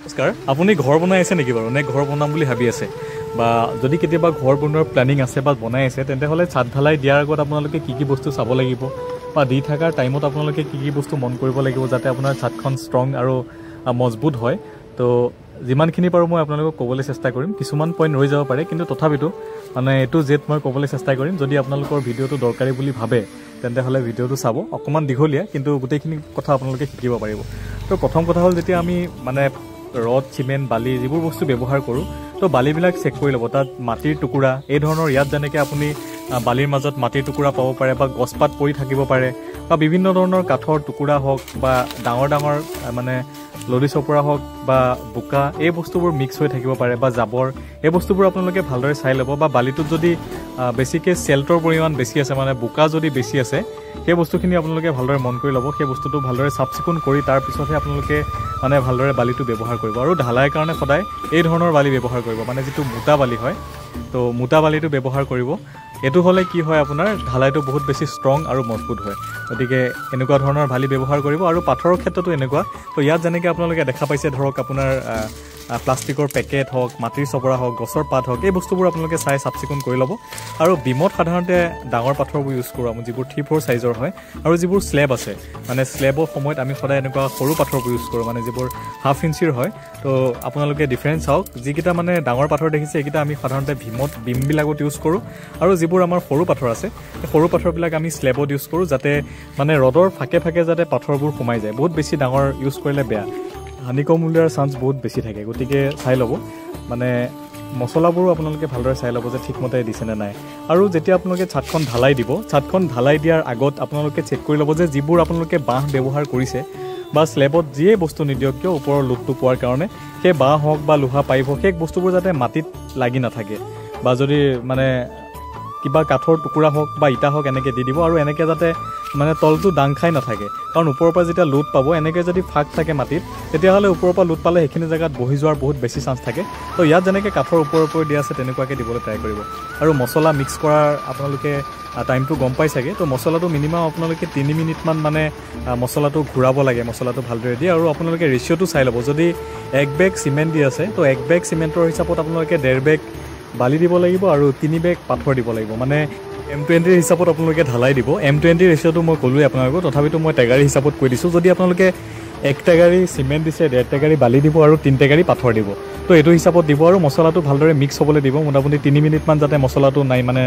নমস্কাৰ আপুনি ঘৰ বনাই আছে নেকি বাৰু নে ঘৰ বনাম বুলি ভাবি আছে বা যদি কেতিয়াবা ঘৰ বনোৱাৰ প্ল্যানিং আছে বা বনাই আছে তেন্তে হলে ছাদ ঢালাই দিয়াৰ আগত আপোনালোকে কি কি বস্তু চাব লাগিব বা দি থাকাৰ টাইমত আপোনালোকে কি কি বস্তু মন কৰিব লাগিব যাতে আপোনাৰ ছাদখন ষ্ট্ৰং আৰু মজবুত হয় তো যিমানখিনি পাৰো মই আপোনালোকক ক'বলৈ চেষ্টা কৰিম কিছুমান পইণ্ট ৰৈ যাব পাৰে কিন্তু তথাপিতো মানে এটো জেড মই ক'বলৈ চেষ্টা কৰিম যদি আপোনালোকৰ ভিডিঅ'টো দৰকাৰী বুলি ভাবে তেন্তে হলে ভিডিঅ'টো চাব অকমান দীঘলীয়া কিন্তু গোটেইখিনি কথা আপোনালোকে শিকিব পাৰিব তো প্ৰথম কথা হ'ল যেতিয়া আমি মানে ৰড চিমেণ্ট বালি যিবোৰ বস্তু ব্যৱহাৰ কৰোঁ তো বালিবিলাক চেক কৰি ল'ব তাত মাটিৰ টুকুৰা এই ধৰণৰ ইয়াত যেনেকৈ আপুনি বালিৰ মাজত মাটিৰ টুকুৰা পাব পাৰে বা গছপাত পৰি থাকিব পাৰে বা বিভিন্ন ধৰণৰ কাঠৰ টুকুৰা হওক বা ডাঙৰ ডাঙৰ মানে লৰি চপৰা হওক বা বোকা এই বস্তুবোৰ মিক্স হৈ থাকিব পাৰে বা জাবৰ এই বস্তুবোৰ আপোনালোকে ভালদৰে চাই ল'ব বা বালিটোত যদি বেছিকৈ চেল্টৰ পৰিমাণ বেছি আছে মানে বোকা যদি বেছি আছে সেই বস্তুখিনি আপোনালোকে ভালদৰে মন কৰি ল'ব সেই বস্তুটো ভালদৰে চাফ চিকুণ কৰি তাৰ পিছতহে আপোনালোকে মানে ভালদৰে বালিটো ব্যৱহাৰ কৰিব আৰু ঢালাইৰ কাৰণে সদায় এই ধৰণৰ বালি ব্যৱহাৰ কৰিব মানে যিটো মোটা বালি হয় তো মোটা বালিটো ব্যৱহাৰ কৰিব এটো হলে কি হয় আপোনাৰ ঢালাইটো বহুত বেছি ষ্ট্ৰং আৰু মজবুত হয় গতিকে এনেকুৱা ধৰণৰ বালি ব্যৱহাৰ কৰিব আৰু পাথৰৰ ক্ষেত্ৰতো এনেকুৱা তো ইয়াত যেনেকৈ আপোনালোকে দেখা পাইছে ধৰক আপোনাৰ প্লাষ্টিকৰ পেকেট হওক মাটিৰ চপৰা হওক গছৰ পাত হওক এই বস্তুবোৰ আপোনালোকে চাই চাফ চিকুণ কৰি ল'ব আৰু বিমত সাধাৰণতে ডাঙৰ পাথৰবোৰ ইউজ কৰোঁ আমি যিবোৰ 3-4 সাইজৰ হয় আৰু যিবোৰ স্লেব আছে মানে স্লেবৰ সময়ত আমি সদায় এনেকুৱা সৰু পাথৰবোৰ ইউজ কৰোঁ মানে যিবোৰ হাফ ইঞ্চিৰ হয় তো আপোনালোকে ডিফাৰেঞ্চ চাওক যিকেইটা মানে ডাঙৰ পাথৰ দেখিছে এইকেইটা আমি সাধাৰণতে বিমবিলাকত ইউজ কৰোঁ আৰু যিবোৰ আমাৰ সৰু পাথৰ আছে সেই সৰু পাথৰবিলাক আমি স্লেবত ইউজ কৰোঁ যাতে মানে ৰডৰ ফাকে ফাকে যাতে পাথৰবোৰ সোমাই যায় বহুত বেছি ডাঙৰ ইউজ কৰিলে বেয়া হানিকম ওলোৱাৰ চান্স বহুত বেছি থাকে গতিকে চাই ল'ব মানে মছলাবোৰো আপোনালোকে ভালদৰে চাই ল'ব যে ঠিকমতে দিছেনে নাই আৰু যেতিয়া আপোনালোকে ছাদখন ঢালাই দিব ছাদখন ঢালাই দিয়াৰ আগত আপোনালোকে চেক কৰি ল'ব যে যিবোৰ আপোনালোকে বাঁহ ব্যৱহাৰ কৰিছে বা স্লেবত যিয়ে বস্তু নিদিয়ক কিয় ওপৰৰ লোডটো পোৱাৰ কাৰণে সেই বাঁহ হওক বা লোহা পাইপ হওক সেই বস্তুবোৰ যাতে মাটিত লাগি নাথাকে বা যদি মানে কিবা কাঠৰ টুকুৰা হওক বা ইটা হওক এনেকৈ দি দিব আৰু এনেকৈ যাতে মানে তলটো দাং খাই নাথাকে কাৰণ ওপৰৰ পৰা যেতিয়া লোড পাব এনেকৈ যদি ফাক থাকে মাটিত তেতিয়াহ'লে ওপৰৰ পৰা লোড পালে সেইখিনি জেগাত বহি যোৱাৰ বহুত বেছি চান্স থাকে তো ইয়াত যেনেকৈ কাঠৰ ওপৰৰ দিয়া আছে তেনেকুৱাকৈ দিবলৈ ট্ৰাই কৰিব আৰু মছলা মিক্স কৰাৰ আপোনালোকে টাইমটো গম পাই চাগে তো মছলাটো মিনিমাম আপোনালোকে 3 মিনিটমান মানে মছলাটো ঘূৰাব লাগে মছলাটো ভালদৰে দিয়ে আৰু আপোনালোকে ৰেচিঅ'টো চাই ল'ব যদি 1 বেগ চিমেণ্ট দি আছে তো 1 বেগ চিমেণ্টৰ হিচাপত আপোনালোকে 1.5 বেগ বালি দিব লাগিব আৰু 3 বেগ পাথৰ দিব লাগিব মানে M20 হিচাপত আপোনালোকে ঢালাই দিব M20 ৰেচিঅ'টো মই ক'লোৱে আপোনালোকক তথাপিতো মই টেগাৰী হিচাপত কৈ দিছোঁ যদি আপোনালোকে 1 টেগাৰী চিমেণ্ট দিছে 1.5 টেগাৰী বালি দিব আৰু 3 টেগাৰী পাথৰ দিব তো এইটো হিচাপত দিব আৰু মছলাটো ভালদৰে মিক্স হ'বলৈ দিব মোটামুটি 3 মিনিটমান যাতে মছলাটো নাই মানে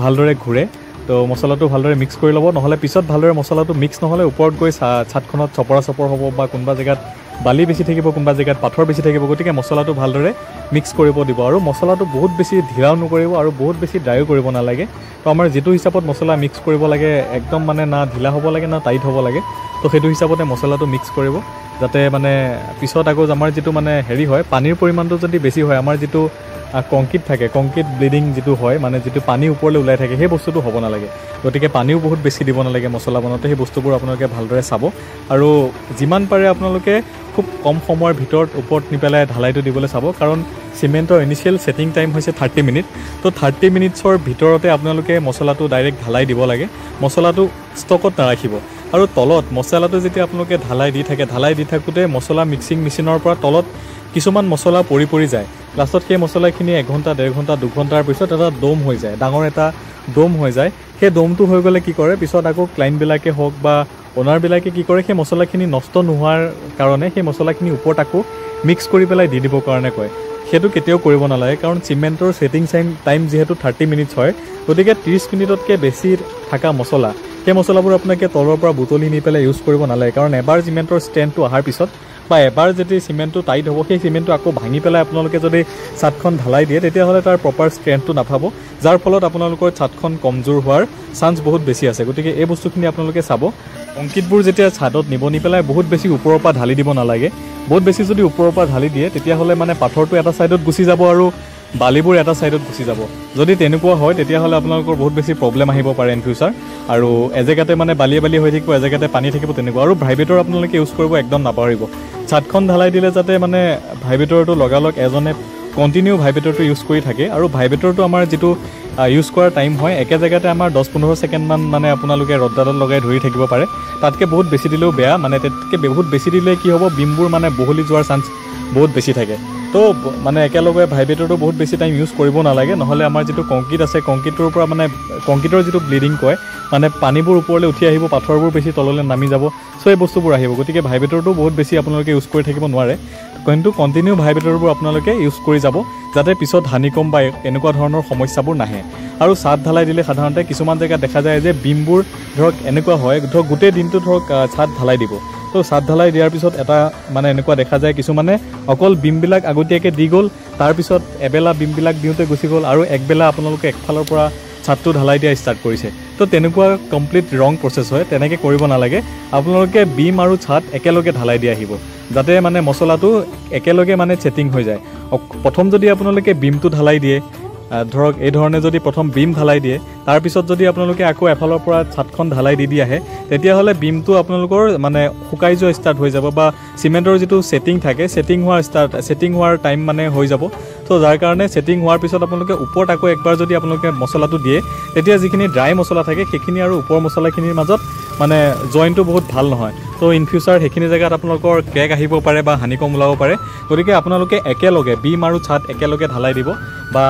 ভালদৰে ঘূৰে তো মছলাটো ভালদৰে মিক্স কৰি ল'ব নহ'লে পিছত ভালদৰে মছলাটো মিক্স নহ'লে ওপৰত গৈ ছাদখনত চপৰা হ'ব বা কোনোবা জেগাত বালি বেছি থাকিব কোনোবা জেগাত পাথৰ বেছি থাকিব গতিকে মছলাটো ভালদৰে মিক্স কৰিব দিব আৰু মছলাটো বহুত বেছি ঢিলাও নকৰিব আৰু বহুত বেছি ড্ৰাইও কৰিব নালাগে তো আমাৰ যিটো হিচাপত মছলা মিক্স কৰিব লাগে একদম মানে না ঢিলা হ'ব লাগে না টাইট হ'ব লাগে তো সেইটো হিচাপতে মছলাটো মিক্স কৰিব যাতে মানে পিছত আকৌ আমাৰ যিটো মানে হেৰি হয় পানীৰ পৰিমাণটো যদি বেছি হয় আমাৰ যিটো কংক্ৰিট থাকে কংক্ৰিট ব্লিডিং যিটো হয় মানে যিটো পানী ওপৰলৈ ওলাই থাকে সেই বস্তুটো হ'ব নালাগে গতিকে পানীও বহুত বেছি দিব নালাগে মছলা বনাওঁতে সেই বস্তুবোৰ আপোনালোকে ভালদৰে চাব আৰু যিমান পাৰে আপোনালোকে খুব কম সময়ৰ ভিতৰত ওপৰত নি পেলাই ঢালাইটো দিবলৈ চাব কাৰণ চিমেণ্টৰ ইনিচিয়েল ছেটিং টাইম হৈছে 30 মিনিট তো 30 মিনিটছৰ ভিতৰতে আপোনালোকে মছলাটো ডাইৰেক্ট ঢালাই দিব লাগে মছলাটো ষ্টকত নাৰাখিব আৰু তলত মছলাটো যেতিয়া আপোনালোকে ঢালাই দি থাকোঁতে মছলা মিক্সিং মেচিনৰ পৰা তলত কিছুমান মছলা পৰি যায় লাষ্টত সেই মছলাখিনি 1 ঘণ্টা 1.5 ঘণ্টা 2 ঘণ্টাৰ পিছত এটা দম হৈ যায় ডাঙৰ এটা দম হৈ যায় সেই দমটো হৈ গ'লে কি কৰে পিছত আকৌ ক্লাইণ্টবিলাকে হওক বা অনাৰবিলাকে কি কৰে সেই মছলাখিনি নষ্ট নোহোৱাৰ কাৰণে সেই মছলাখিনি ওপৰত আকৌ মিক্স কৰি পেলাই দি দিবৰ কাৰণে কয় সেইটো কেতিয়াও কৰিব নালাগে কাৰণ চিমেণ্টৰ ছেটিং টাইম যিহেতু 30 মিনিটছ হয় গতিকে 30 মিনিটতকৈ বেছি থকা মছলা সেই মছলাবোৰ আপোনালোকে তলৰ পৰা বুটলি নি পেলাই ইউজ কৰিব নালাগে কাৰণ এবাৰ চিমেণ্টৰ ষ্টেণ্ডটো অহাৰ পিছত বা এবাৰ যদি চিমেণ্টটো টাইট হ'ব সেই চিমেণ্টটো আকৌ ভাঙি পেলাই আপোনালোকে যদি ছাদখন ঢালাই দিয়ে তেতিয়াহ'লে তাৰ প্ৰপাৰ ষ্ট্ৰেংথটো নাপাব যাৰ ফলত আপোনালোকৰ ছাদখন কমজোৰ হোৱাৰ চান্স বহুত বেছি আছে গতিকে এই বস্তুখিনি আপোনালোকে চাব কংক্ৰিটবোৰ যেতিয়া ছাদত নি পেলাই বহুত বেছি ওপৰৰ পৰা ঢালি দিব নালাগে বহুত বেছি যদি ওপৰৰ পৰা ঢালি দিয়ে তেতিয়াহ'লে মানে পাথৰটো এটা ছাইডত গুচি যাব আৰু বালিবোৰ এটা ছাইডত গুচি যাব যদি তেনেকুৱা হয় তেতিয়াহ'লে আপোনালোকৰ বহুত বেছি প্ৰব্লেম আহিব পাৰে ইন ফিউচাৰ আৰু এজেগাতে মানে বালি হৈ থাকিব এজেগাতে পানী থাকিব তেনেকুৱা আৰু ভাইব্ৰেটৰ আপোনালোকে ইউজ কৰিব একদম নাপাহৰিব ছাদখন ঢালাই দিলে যাতে মানে ভাইব্ৰেটৰটো লগালগ এজনে কণ্টিনিউ ভাইব্ৰেটৰটো ইউজ কৰি থাকে আৰু ভাইব্ৰেটৰটো আমাৰ যিটো ইউজ কৰাৰ টাইম হয় একে জেগাতে আমাৰ 10-15 ছেকেণ্ডমান মানে আপোনালোকে ৰডডালত লগাই ধৰি থাকিব পাৰে তাতকৈ বহুত বেছি দিলেও বেয়া মানে তাতকৈ বহুত বেছি দিলে কি হ'ব বিমবোৰ মানে বহলি যোৱাৰ চান্স বহুত বেছি থাকে তো মানে একেলগে ভাইব্ৰেটৰটো বহুত বেছি টাইম ইউজ কৰিব নালাগে নহ'লে আমাৰ যিটো কংক্ৰিট আছে কংক্ৰিটৰ পৰা মানে কংক্ৰিটৰ যিটো ব্লিডিং কয় মানে পানীবোৰ ওপৰলৈ উঠি আহিব পাথৰবোৰ বেছি তললৈ নামি যাব সো এই বস্তুবোৰ আহিব গতিকে ভাইব্ৰেটৰটো বহুত বেছি আপোনালোকে ইউজ কৰি থাকিব নোৱাৰে কিন্তু কণ্টিনিউ ভাইব্ৰেটৰবোৰ আপোনালোকে ইউজ কৰি যাব যাতে পিছত হানিকম বা এনেকুৱা ধৰণৰ সমস্যাবোৰ নাহে আৰু ছাদ ঢালাই দিলে সাধাৰণতে কিছুমান জেগাত দেখা যায় যে বিমবোৰ ধৰক এনেকুৱা হয় ধৰক গোটেই দিনটো ধৰক ছাদ ঢালাই দিব তো ছাদ ঢালাই দিয়াৰ পিছত এটা মানে এনেকুৱা দেখা যায় কিছুমানে অকল বিমবিলাক আগতীয়াকৈ দি গ'ল তাৰপিছত এবেলা বিমবিলাক দিওঁতে গুচি গ'ল আৰু একবেলা আপোনালোকে একফালৰ পৰা ছাদটো ঢালাই দিয়া ষ্টাৰ্ট কৰিছে তো তেনেকুৱা কমপ্লিট ৰং প্ৰচেছ হয় তেনেকৈ কৰিব নালাগে আপোনালোকে বিম আৰু ছাদ একেলগে ঢালাই দি আহিব যাতে মানে মছলাটো একেলগে মানে ছেটিং হৈ যায় প্ৰথম যদি আপোনালোকে বিমটো ঢালাই দিয়ে ধৰক এই ধৰণে যদি প্ৰথম বিম ঢালাই দিয়ে তাৰপিছত যদি আপোনালোকে আকৌ এফালৰ পৰা ছাদখন ঢালাই দি আহে তেতিয়াহ'লে বিমটো আপোনালোকৰ মানে শুকাই যোৱা ষ্টাৰ্ট হৈ যাব বা চিমেণ্টৰ যিটো ছেটিং থাকে ছেটিং হোৱাৰ টাইম মানে হৈ যাব তো যাৰ কাৰণে ছেটিং হোৱাৰ পিছত আপোনালোকে ওপৰত আকৌ একবাৰ যদি আপোনালোকে মছলাটো দিয়ে তেতিয়া যিখিনি ড্ৰাই মছলা থাকে সেইখিনি আৰু ওপৰ মছলাখিনিৰ মাজত মানে জইনটো বহুত ভাল নহয় তো ইন ফিউচাৰ সেইখিনি জেগাত আপোনালোকৰ ক্ৰেক আহিব পাৰে বা হানিকম ওলাব পাৰে গতিকে আপোনালোকে একেলগে বিম আৰু ছাদ একেলগে ঢালাই দিব বা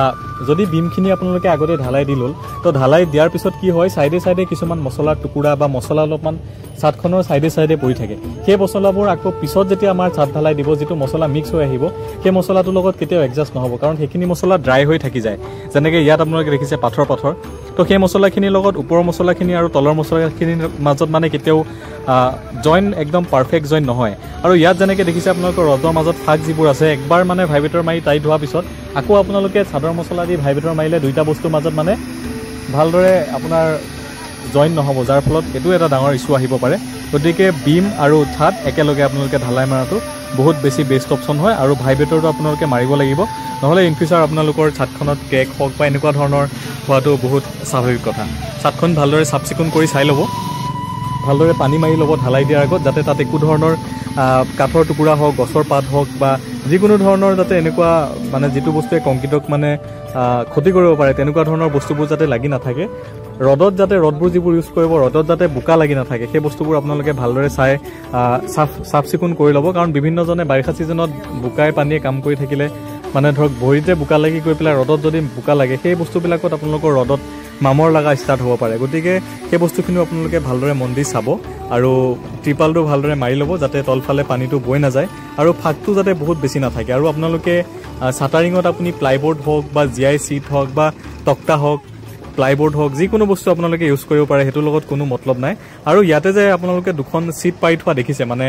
যদি বিমখিনি আপোনালোকে আগতে ঢালাই দি ল'ল তো ঢালাই দিয়াৰ পিছত কি হয় চাইডে কিছুমান মছলাৰ টুকুৰা বা মছলা অলপমান ছাদখনৰ চাইডে পৰি থাকে সেই মছলাবোৰ আকৌ পিছত যেতিয়া আমাৰ ছাদ ঢালাই দিব যিটো মছলা মিক্স হৈ আহিব সেই মছলাটোৰ লগত কেতিয়াও এডজাষ্ট নহ'ব কাৰণ সেইখিনি মছলা ড্ৰাই হৈ থাকি যায় যেনেকৈ ইয়াত আপোনালোকে দেখিছে পাথৰ তো সেই মছলাখিনিৰ লগত ওপৰৰ মছলাখিনি আৰু তলৰ মছলাখিনিৰ মাজত মানে কেতিয়াও জইন একদম পাৰফেক্ট জইন নহয় আৰু ইয়াত যেনেকৈ দেখিছে আপোনালোকৰ ৰডৰ মাজত ফাক যিবোৰ আছে একবাৰ মানে ভাইব্ৰেটৰ মাৰি টাইট হোৱাৰ পিছত আকৌ আপোনালোকে ছাদৰ মছলা দি ভাইব্ৰেটৰ মাৰিলে দুইটা বস্তুৰ মাজত মানে ভালদৰে আপোনাৰ জইন নহ'ব যাৰ ফলত এইটো এটা ডাঙৰ ইছ্যু আহিব পাৰে গতিকে বিম আৰু ছাদ একেলগে আপোনালোকে ঢালাই মাৰাটো বহুত বেছি বেষ্ট অপশ্যন হয় আৰু ভাইব্ৰেটৰটো আপোনালোকে মাৰিব লাগিব নহ'লে ইন ফিউচাৰ আপোনালোকৰ ছাদখনত ক্ৰেক হওক বা এনেকুৱা ধৰণৰ হোৱাটো বহুত স্বাভাৱিক কথা ছাদখন ভালদৰে চাফ চিকুণ কৰি চাই ল'ব ভালদৰে পানী মাৰি ল'ব ঢালাই দিয়াৰ আগত যাতে তাত একো ধৰণৰ কাঠৰ টুকুৰা হওক গছৰ পাত হওক বা যিকোনো ধৰণৰ যাতে এনেকুৱা মানে যিটো বস্তুৱে কংক্ৰিটক মানে ক্ষতি কৰিব পাৰে তেনেকুৱা ধৰণৰ বস্তুবোৰ যাতে লাগি নাথাকে ৰডত যাতে ৰডবোৰ যিবোৰ ইউজ কৰিব ৰডত যাতে বোকা লাগি নাথাকে সেই বস্তুবোৰ আপোনালোকে ভালদৰে চাই চাফ চিকুণ কৰি ল'ব কাৰণ বিভিন্নজনে বাৰিষা ছিজনত বোকাই পানীয়ে কাম কৰি থাকিলে মানে ধৰক ভৰিতে বোকা লাগি গৈ পেলাই ৰডত যদি বোকা লাগে সেই বস্তুবিলাকত আপোনালোকৰ ৰডত মামৰ লগা ষ্টাৰ্ট হ'ব পাৰে গতিকে সেই বস্তুখিনিও আপোনালোকে ভালদৰে মন দি চাব আৰু ত্ৰিপালটো ভালদৰে মাৰি ল'ব যাতে তলফালে পানীটো বৈ নাযায় আৰু ফাকটো যাতে বহুত বেছি নাথাকে আৰু আপোনালোকে চাটাৰিঙত আপুনি প্লাইবোৰ্ড হওক বা জিআই চিট হওক বা তক্তা হওক প্লাইবোৰ্ড হওক যিকোনো বস্তু আপোনালোকে ইউজ কৰিব পাৰে সেইটোৰ লগত কোনো মতলব নাই আৰু ইয়াতে যে আপোনালোকে দুখন চিট পাৰি থোৱা দেখিছে মানে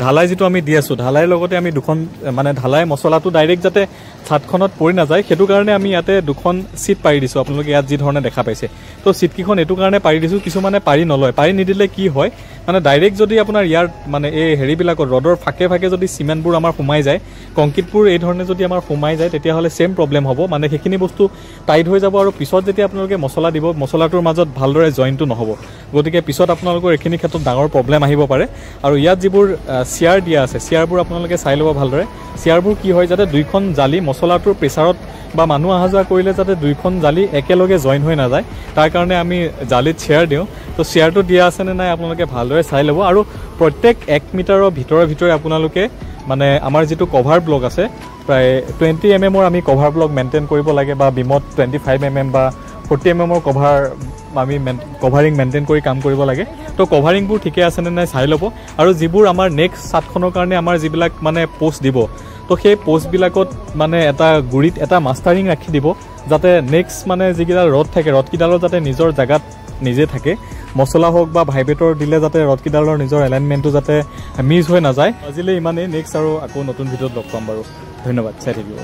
ঢালাই যিটো আমি দি আছোঁ ঢালাইৰ লগতে আমি দুখন মানে ঢালাই মছলাটো ডাইৰেক্ট যাতে ছাদখনত পৰি নাযায় সেইটো কাৰণে আমি ইয়াতে দুখন চিট পাৰি দিছোঁ আপোনালোকে ইয়াত যি ধৰণে দেখা পাইছে তো চিটকেইখন এইটো কাৰণে পাৰি দিছোঁ কিছুমানে পাৰি নলয় পাৰি নিদিলে কি হয় মানে ডাইৰেক্ট যদি আপোনাৰ ইয়াৰ মানে এই হেৰিবিলাকত ৰডৰ ফাকে যদি চিমেণ্টবোৰ আমাৰ সোমাই যায় কংক্ৰিটবোৰ এই ধৰণে যদি আমাৰ সোমাই যায় তেতিয়াহ'লে ছেম প্ৰব্লেম হ'ব মানে সেইখিনি বস্তু টাইট হৈ যাব আৰু পিছত যেতিয়া আপোনালোকে মছলা দিব মছলাটোৰ মাজত ভালদৰে জইনটো নহ'ব গতিকে পিছত আপোনালোকৰ এইখিনি ক্ষেত্ৰত ডাঙৰ প্ৰব্লেম আহিব পাৰে আৰু ইয়াত যিবোৰ চিয়াৰ দিয়া আছে চিয়াৰবোৰ আপোনালোকে চাই ল'ব ভালদৰে চিয়াৰবোৰ কি হয় যাতে দুইখন জালি মছলাটোৰ প্ৰেছাৰত বা মানুহ অহা যোৱা কৰিলে যাতে দুইখন জালি একেলগে জইন হৈ নাযায় তাৰ কাৰণে আমি জালিত চেয়াৰ দিওঁ তো চেয়াৰটো দিয়া আছেনে নাই আপোনালোকে ভালদৰে চাই ল'ব আৰু প্ৰত্যেক 1 মিটাৰৰ ভিতৰে আপোনালোকে মানে আমাৰ যিটো কভাৰ ব্লক আছে প্ৰায় 20 mm আমি কভাৰ ব্লক মেইনটেইন কৰিব লাগে বা বিমত 25 mm বা 40 mm আমি কভাৰিং মেইনটেইন কৰি কাম কৰিব লাগে তো কভাৰিংবোৰ ঠিকে আছেনে নাই চাই ল'ব আৰু যিবোৰ আমাৰ নেক্সট ছাদখনৰ কাৰণে আমাৰ যিবিলাক মানে পোষ্ট দিব তো সেই পোষ্টবিলাকত মানে এটা গুৰিত এটা মাষ্টাৰিং ৰাখি দিব যাতে নেক্সট মানে যিকেইডাল ৰড থাকে ৰডকেইডালৰ যাতে নিজৰ জেগাত নিজে থাকে মছলা হওক বা ভাইব্ৰেটৰ দিলে যাতে ৰডকেইডালৰ নিজৰ এলাইনমেণ্টটো যাতে মিছ হৈ নাযায় আজিলৈ ইমানেই নেক্সট আৰু আকৌ নতুন ভিডিঅ'ত লগ পাম বাৰু ধন্যবাদ চাই থাকিব